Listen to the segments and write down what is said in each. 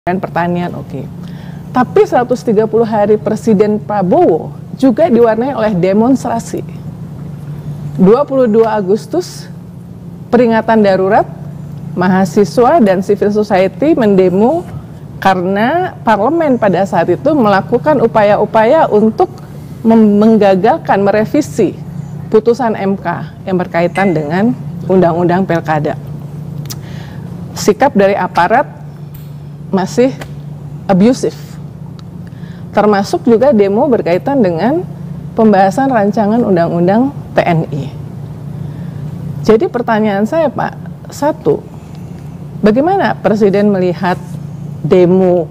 dan pertanian, oke. Tapi 130 hari Presiden Prabowo juga diwarnai oleh demonstrasi. 22 Agustus, peringatan darurat, mahasiswa dan civil society mendemo karena parlemen pada saat itu melakukan upaya-upaya untuk menggagalkan merevisi putusan MK yang berkaitan dengan undang-undang pilkada. Sikap dari aparat masih abusive, termasuk juga demo berkaitan dengan pembahasan rancangan undang-undang TNI. Jadi pertanyaan saya, Pak, satu, bagaimana Presiden melihat demo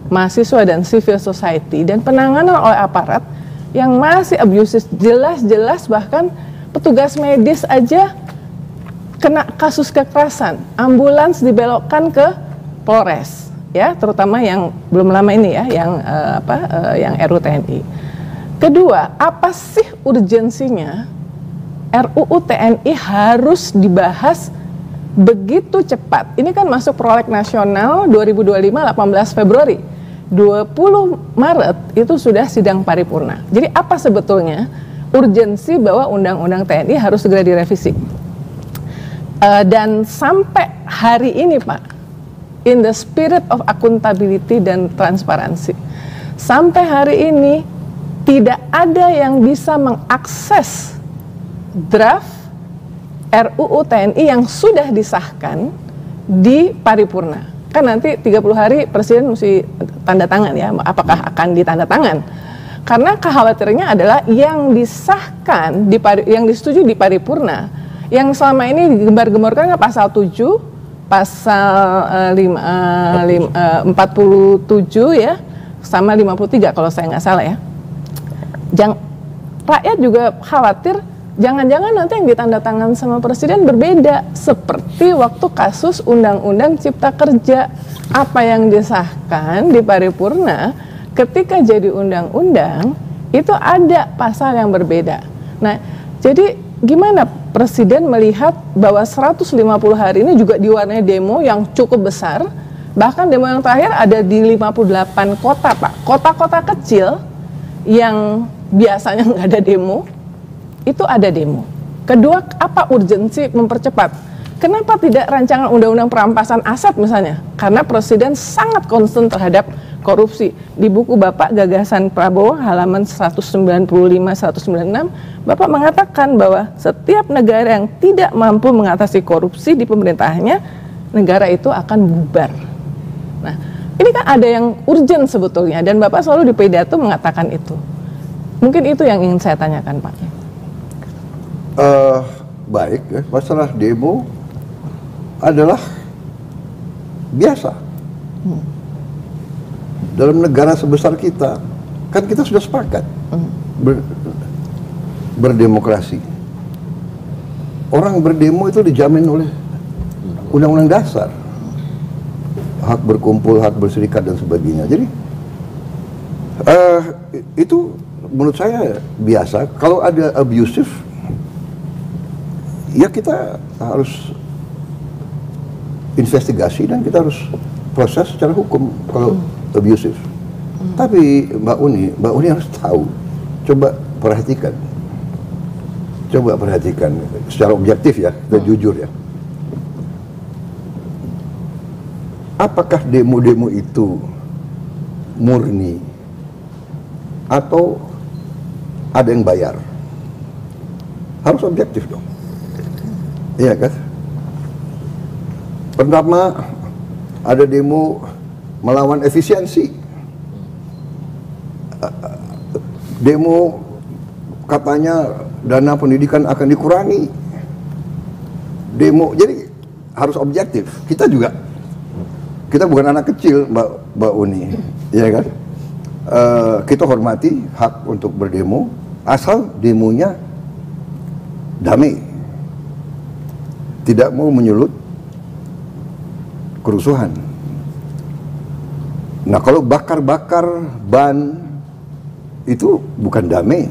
mahasiswa dan civil society dan penanganan oleh aparat yang masih abusive, jelas-jelas bahkan petugas medis aja kena kasus kekerasan, ambulans dibelokkan ke Polres, ya, terutama yang belum lama ini ya, yang RUU TNI. Kedua, apa sih urgensinya RUU TNI harus dibahas begitu cepat? Ini kan masuk proleg nasional 2025 18 Februari. 20 Maret itu sudah sidang paripurna. Jadi apa sebetulnya urgensi bahwa undang-undang TNI harus segera direvisi? Dan sampai hari ini, Pak, in the spirit of accountability dan transparansi, sampai hari ini tidak ada yang bisa mengakses draft RUU TNI yang sudah disahkan di paripurna. Kan nanti 30 hari Presiden mesti tanda tangan ya, apakah akan ditanda tangan. Karena kekhawatirannya adalah yang disahkan, yang disetujui di paripurna, yang selama ini digembar-gemborkan ke pasal 7, pasal 47 ya, sama 53 kalau saya nggak salah ya. Rakyat juga khawatir jangan-jangan nanti yang ditandatangan sama Presiden berbeda, seperti waktu kasus Undang-Undang Cipta Kerja. Apa yang disahkan di paripurna ketika jadi undang-undang itu ada pasal yang berbeda. Nah, jadi gimana Presiden melihat bahwa 150 hari ini juga diwarnai demo yang cukup besar, bahkan demo yang terakhir ada di 58 kota, Pak. Kota-kota kecil yang biasanya nggak ada demo, itu ada demo. Kedua, apa urgensi mempercepat? Kenapa tidak rancangan undang-undang perampasan aset misalnya? Karena Presiden sangat concern terhadap korupsi. Di buku Bapak Gagasan Prabowo halaman 195-196, Bapak mengatakan bahwa setiap negara yang tidak mampu mengatasi korupsi di pemerintahnya, negara itu akan bubar. Nah, ini kan ada yang urgent sebetulnya, dan Bapak selalu di pidato mengatakan itu. Mungkin itu yang ingin saya tanyakan, Pak. Baik, masalah demo adalah biasa. Dalam negara sebesar kita, kan kita sudah sepakat berdemokrasi. Orang berdemo itu dijamin oleh Undang-Undang Dasar, hak berkumpul, hak berserikat dan sebagainya. Jadi itu menurut saya biasa. Kalau ada abusive, ya kita harus investigasi dan kita harus proses secara hukum kalau abusive. Tapi Mbak Uni harus tahu. Coba perhatikan secara objektif ya, kita jujur ya. Apakah demo-demo itu murni atau ada yang bayar? Harus objektif dong. Iya kan? Pertama, ada demo melawan efisiensi. Demo katanya dana pendidikan akan dikurangi. Demo, jadi harus objektif. Kita bukan anak kecil, Mbak Uni, ya kan? Kita hormati hak untuk berdemo, asal demonya damai, tidak mau menyulut kerusuhan. Nah, kalau bakar-bakar ban itu bukan damai.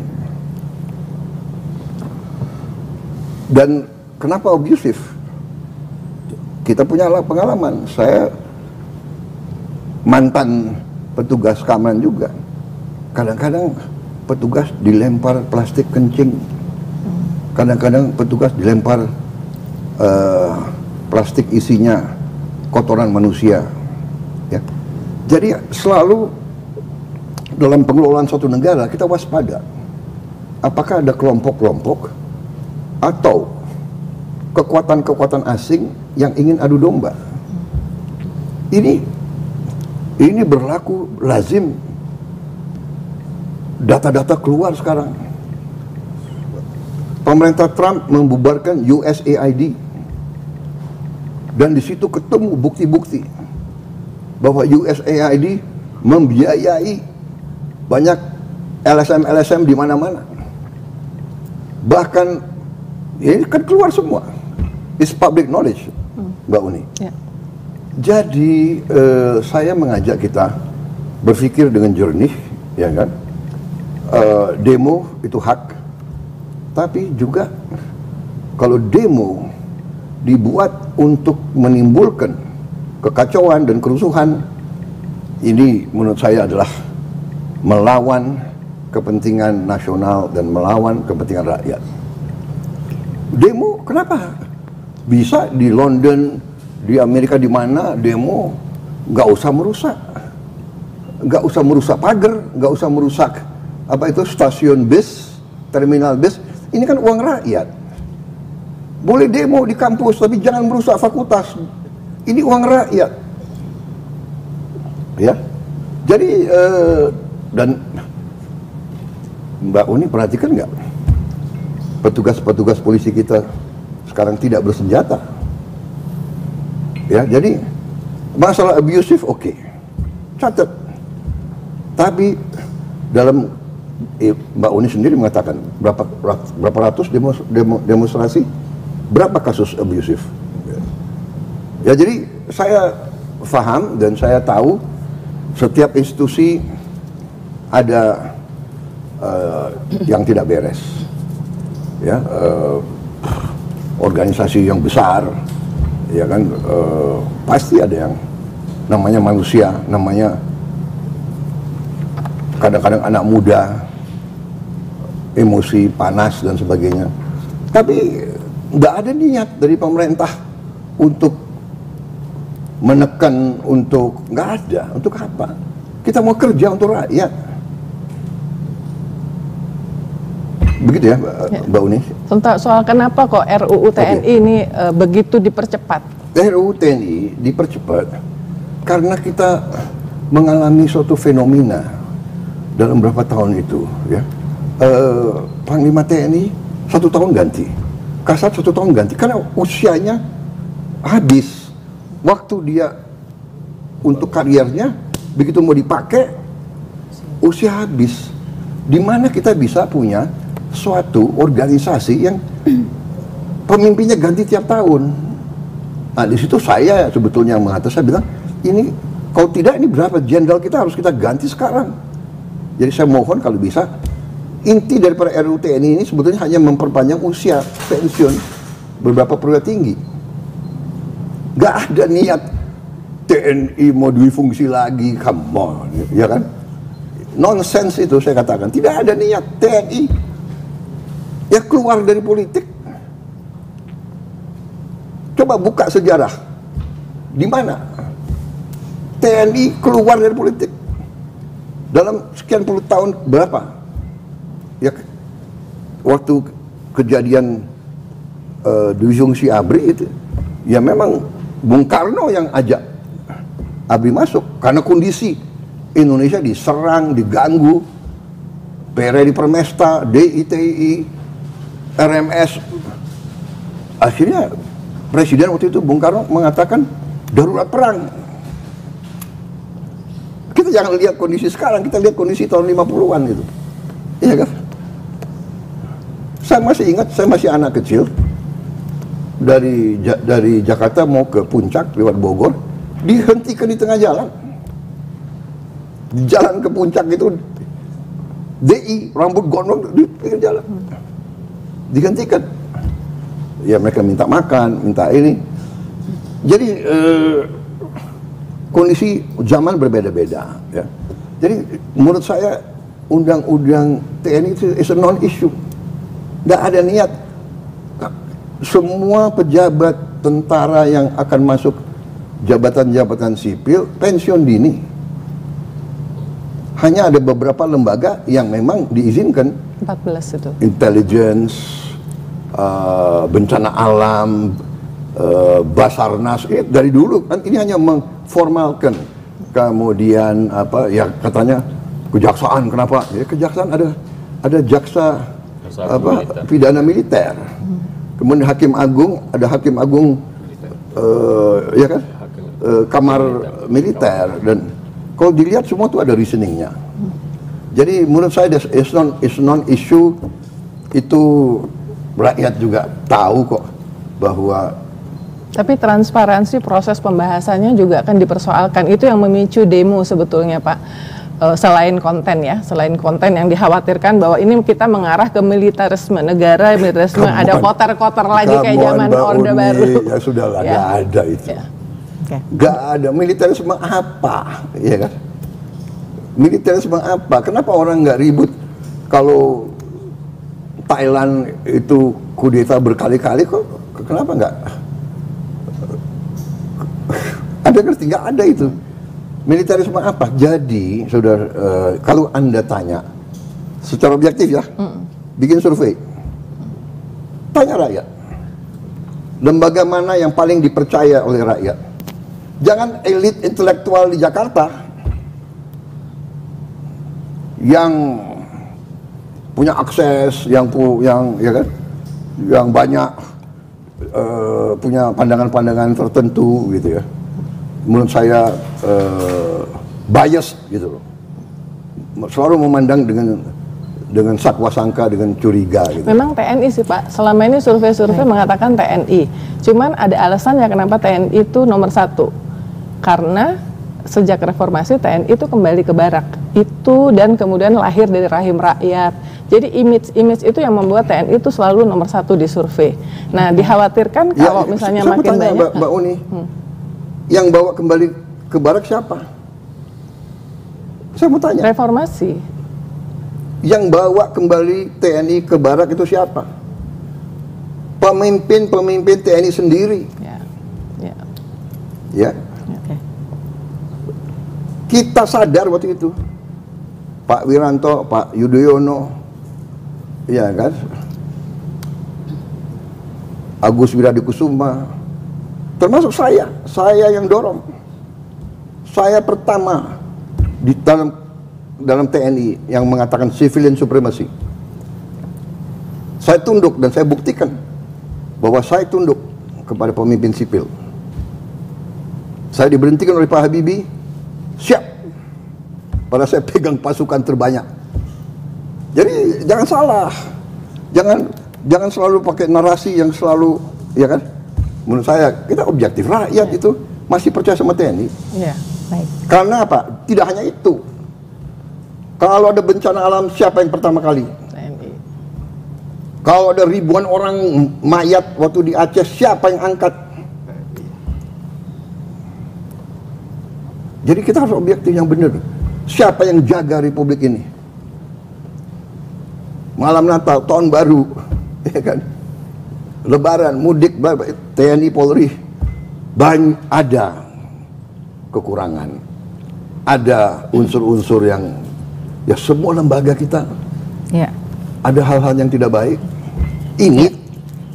Dan kenapa abusive? Kita punya pengalaman. Saya mantan petugas keamanan juga. Kadang-kadang petugas dilempar plastik kencing, kadang-kadang petugas dilempar plastik isinya kotoran manusia. Ya. Jadi selalu dalam pengelolaan suatu negara kita waspada. Apakah ada kelompok-kelompok atau kekuatan-kekuatan asing yang ingin adu domba? Ini berlaku lazim. Data-data keluar sekarang. Pemerintah Trump membubarkan USAID. Dan di situ ketemu bukti-bukti bahwa USAID membiayai banyak LSM-LSM di mana-mana. Bahkan ini kan keluar semua. It's public knowledge, Mbak Uni. Ya. Jadi saya mengajak kita berpikir dengan jernih, ya kan? Demo itu hak, tapi juga kalau demo dibuat untuk menimbulkan kekacauan dan kerusuhan, ini menurut saya adalah melawan kepentingan nasional dan melawan kepentingan rakyat. Demo kenapa? Bisa di London, di Amerika, di mana demo nggak usah merusak pagar, nggak usah merusak stasiun bis, terminal bis. Ini kan uang rakyat. Boleh demo di kampus, tapi jangan merusak fakultas. Ini uang rakyat. Ya, jadi dan Mbak Uni perhatikan nggak? Petugas-petugas polisi kita sekarang tidak bersenjata. Ya, jadi masalah abusive oke, catat. Tapi dalam Mbak Uni sendiri mengatakan berapa ratus demonstrasi, berapa kasus abusive. Ya, jadi saya paham dan saya tahu setiap institusi ada yang tidak beres. Ya, organisasi yang besar, ya kan, pasti ada yang namanya manusia, namanya kadang-kadang anak muda, emosi, panas dan sebagainya. Tapi nggak ada niat dari pemerintah untuk menekan, nggak ada. Untuk apa? Kita mau kerja untuk rakyat. Begitu ya, Mbak Uni. Tentang soal kenapa kok RUU TNI ini begitu dipercepat? RUU TNI dipercepat karena kita mengalami suatu fenomena dalam beberapa tahun itu, ya. Panglima TNI 1 tahun ganti, Kasat 1 tahun ganti, karena usianya habis. Waktu dia untuk karirnya begitu mau dipakai, usia habis. Di mana kita bisa punya suatu organisasi yang pemimpinnya ganti tiap tahun. Nah, di situ saya sebetulnya mengatakan, saya bilang, ini kalau tidak ini berapa jenderal kita harus kita ganti sekarang. Jadi saya mohon kalau bisa, inti daripada RUU TNI ini sebetulnya hanya memperpanjang usia pensiun beberapa perwira tinggi. Gak ada niat TNI mau difungsi lagi, come on, ya kan? Nonsense itu saya katakan, tidak ada niat TNI ya keluar dari politik. Coba buka sejarah, di mana TNI keluar dari politik dalam sekian puluh tahun, berapa? Ya, waktu kejadian Divisi ABRI itu, ya memang Bung Karno yang ajak ABRI masuk karena kondisi Indonesia diserang, diganggu, PRRI Permesta, DITI, RMS. Akhirnya Presiden waktu itu Bung Karno mengatakan darurat perang. Kita jangan lihat kondisi sekarang, kita lihat kondisi tahun 50-an itu. Iya kan? Saya masih ingat, saya masih anak kecil, dari Jakarta mau ke Puncak lewat Bogor, dihentikan di tengah jalan. Jalan ke Puncak itu DI, rambut gondrong di pinggir jalan, dihentikan. Ya mereka minta makan, minta ini. Jadi kondisi zaman berbeda-beda. Ya. Jadi menurut saya undang-undang TNI itu is a non-issue. Nggak ada niat. Semua pejabat tentara yang akan masuk jabatan-jabatan sipil pensiun dini. Hanya ada beberapa lembaga yang memang diizinkan. 14 itu. Intelligence, bencana alam, Basarnas, dari dulu kan ini hanya mengformalkan. Kemudian apa ya katanya kejaksaan, kenapa? Ya kejaksaan ada jaksa apa militer. Pidana militer. Kemudian hakim agung, ada hakim agung ya kan? Kamar militer. Dan kalau dilihat semua itu ada reasoningnya. Jadi menurut saya is non issue, itu rakyat juga tahu kok bahwa. Tapi transparansi proses pembahasannya juga akan dipersoalkan. Itu yang memicu demo sebetulnya, Pak. Selain konten ya, selain konten yang dikhawatirkan bahwa ini kita mengarah ke militarisme negara, militarisme ada kotor-kotor lagi kayak zaman Orde Baru. Ya sudah ya. Gak ada itu. Ya. Okay. Gak ada militarisme apa, ya kan? Militerisme apa? Kenapa orang nggak ribut kalau Thailand itu kudeta berkali-kali kok? Kenapa nggak? Ada ngerti? Nggak ada itu. Militerisme apa? Jadi, saudara, kalau Anda tanya secara objektif ya, bikin survei, tanya rakyat, lembaga mana yang paling dipercaya oleh rakyat? Jangan elit intelektual di Jakarta yang punya akses, yang ya kan, yang banyak punya pandangan-pandangan tertentu gitu ya. Menurut saya bias gitu loh. Selalu memandang dengan sakwa sangka, dengan curiga gitu. Memang TNI sih Pak, selama ini survei-survei mengatakan TNI. Cuman ada alasannya kenapa TNI itu nomor 1. Karena sejak reformasi TNI itu kembali ke barak. Itu dan kemudian lahir dari rahim rakyat. Jadi image itu yang membuat TNI itu selalu nomor 1 di survei. Nah, dikhawatirkan kalau misalnya makin banyak. Mbak Uni, yang bawa kembali ke barak siapa? Saya mau tanya. Reformasi. Yang bawa kembali TNI ke barak itu siapa? Pemimpin TNI sendiri. Ya. Ya. Okay. Kita sadar waktu itu, Pak Wiranto, Pak Yudhoyono, ya kan, Agus Wiradikusuma, termasuk saya yang dorong. Saya pertama di dalam TNI yang mengatakan civilian supremacy. Saya tunduk dan saya buktikan bahwa saya tunduk kepada pemimpin sipil. Saya diberhentikan oleh Pak Habibie, siap. Pada saya pegang pasukan terbanyak. Jadi jangan salah, jangan selalu pakai narasi yang selalu, ya kan? Menurut saya kita objektif, rakyat itu masih percaya sama TNI. Iya, baik. Karena apa? Tidak hanya itu. Kalau ada bencana alam, siapa yang pertama kali? TNI. Kalau ada ribuan orang mayat waktu di Aceh, siapa yang angkat? Jadi kita harus objektif yang benar. Siapa yang jaga republik ini? Malam Natal, tahun baru, ya kan? Lebaran, mudik, TNI, Polri, ada kekurangan, ada unsur-unsur yang, ya semua lembaga kita, ada hal-hal yang tidak baik. Ini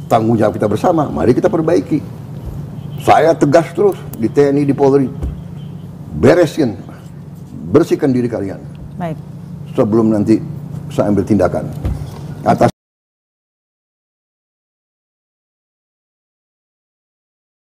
tanggung jawab kita bersama. Mari kita perbaiki. Saya tegas terus di TNI, di Polri, bersihkan diri kalian. Baik. Sebelum nanti saya ambil tindakan atas